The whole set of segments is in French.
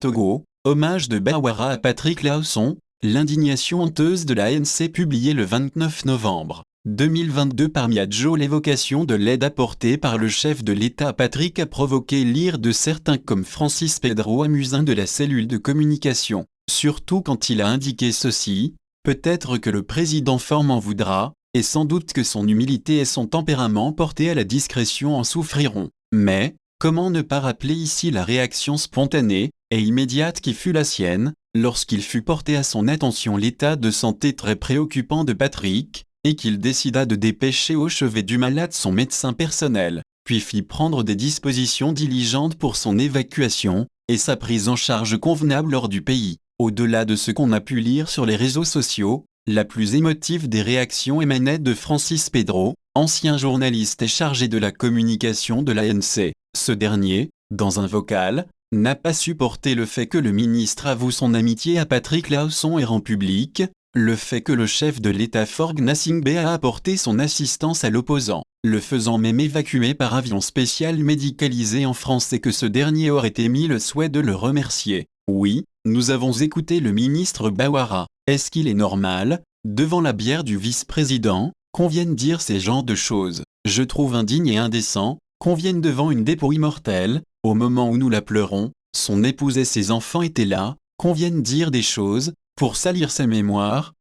Togo, hommage de Bawara à Patrick Laosson, l'indignation honteuse de l'ANC publiée le 29 novembre 2022 par Miadjo. L'évocation de l'aide apportée par le chef de l'État à Patrick a provoqué l'ire de certains comme Francis Pedro Amusin de la cellule de communication, surtout quand il a indiqué ceci: peut-être que le président fort m'en voudra, et sans doute que son humilité et son tempérament porté à la discrétion en souffriront. Mais, comment ne pas rappeler ici la réaction spontanée et immédiate qui fut la sienne, lorsqu'il fut porté à son attention l'état de santé très préoccupant de Patrick, et qu'il décida de dépêcher au chevet du malade son médecin personnel, puis fit prendre des dispositions diligentes pour son évacuation, et sa prise en charge convenable hors du pays. Au-delà de ce qu'on a pu lire sur les réseaux sociaux, la plus émotive des réactions émanait de Francis Pedro, ancien journaliste et chargé de la communication de l'ANC. Ce dernier, dans un vocal, n'a pas supporté le fait que le ministre avoue son amitié à Patrick Laosson et rend public le fait que le chef de l'État Faure Gnassingbé a apporté son assistance à l'opposant, le faisant même évacuer par avion spécial médicalisé en France, et que ce dernier aurait émis le souhait de le remercier. Oui, nous avons écouté le ministre Bawara. Est-ce qu'il est normal, devant la bière du vice-président, qu'on vienne dire ces genres de choses? Je trouve indigne et indécent qu'on vienne devant une dépouille mortelle, au moment où nous la pleurons, son épouse et ses enfants étaient là, qu'on vienne dire des choses pour salir sa mémoire.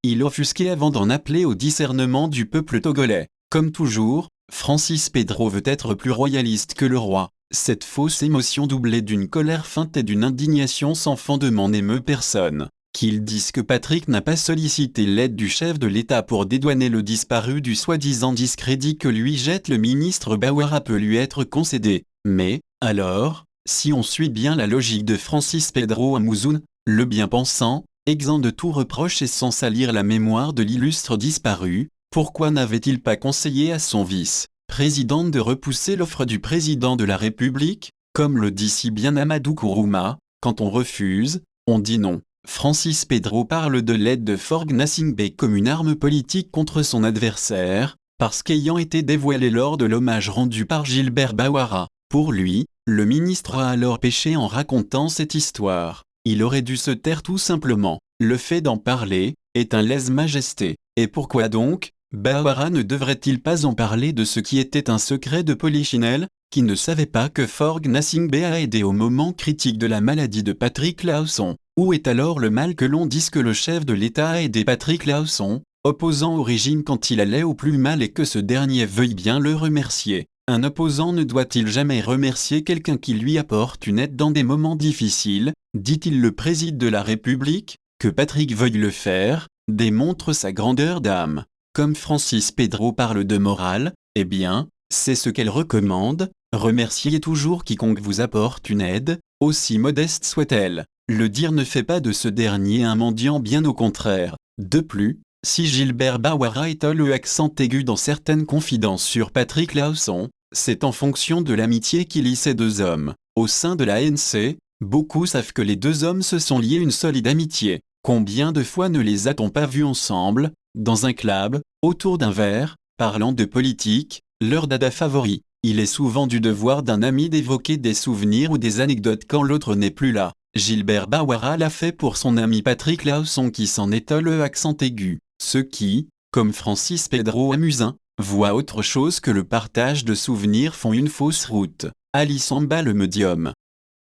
Il offusquait avant d'en appeler au discernement du peuple togolais. Comme toujours, Francis Pedro veut être plus royaliste que le roi. Cette fausse émotion doublée d'une colère feinte et d'une indignation sans fondement n'émeut personne. Qu'ils disent que Patrick n'a pas sollicité l'aide du chef de l'État pour dédouaner le disparu du soi-disant discrédit que lui jette le ministre Bawara peut lui être concédé. Mais, alors, si on suit bien la logique de Francis Pedro Amusun, le bien-pensant, exempt de tout reproche et sans salir la mémoire de l'illustre disparu, pourquoi n'avait-il pas conseillé à son vice-président de repousser l'offre du président de la République? Comme le dit si bien Amadou Kourouma, quand on refuse, on dit non. Francis Pedro parle de l'aide de Faure Gnassingbé comme une arme politique contre son adversaire, parce qu'ayant été dévoilé lors de l'hommage rendu par Gilbert Bawara. Pour lui, le ministre a alors péché en racontant cette histoire. Il aurait dû se taire tout simplement. Le fait d'en parler est un lèse-majesté. Et pourquoi donc Bawara ne devrait-il pas en parler de ce qui était un secret de Polichinelle, qui ne savait pas que Faure Gnassingbé a aidé au moment critique de la maladie de Patrick Laosson? Où est alors le mal que l'on dise que le chef de l'État a aidé Patrick Laosson, opposant au régime quand il allait au plus mal, et que ce dernier veuille bien le remercier? Un opposant ne doit-il jamais remercier quelqu'un qui lui apporte une aide dans des moments difficiles? Dit-il le président de la République? Que Patrick veuille le faire démontre sa grandeur d'âme. Comme Francis Pedro parle de morale, eh bien, c'est ce qu'elle recommande: remerciez toujours quiconque vous apporte une aide, aussi modeste soit-elle. Le dire ne fait pas de ce dernier un mendiant, bien au contraire. De plus, si Gilbert Bawara étole le accent aigu dans certaines confidences sur Patrick Laosson, c'est en fonction de l'amitié qui lie ces deux hommes. Au sein de l'ANC, beaucoup savent que les deux hommes se sont liés une solide amitié. Combien de fois ne les a-t-on pas vus ensemble, dans un club, autour d'un verre, parlant de politique, leur dada favori? Il est souvent du devoir d'un ami d'évoquer des souvenirs ou des anecdotes quand l'autre n'est plus là. Gilbert Bawara l'a fait pour son ami Patrick Laosson, qui s'en étole le accent aigu. Ceux qui, comme Francis Pedro Amusin, voient autre chose que le partage de souvenirs font une fausse route. Ali Samba, le médium.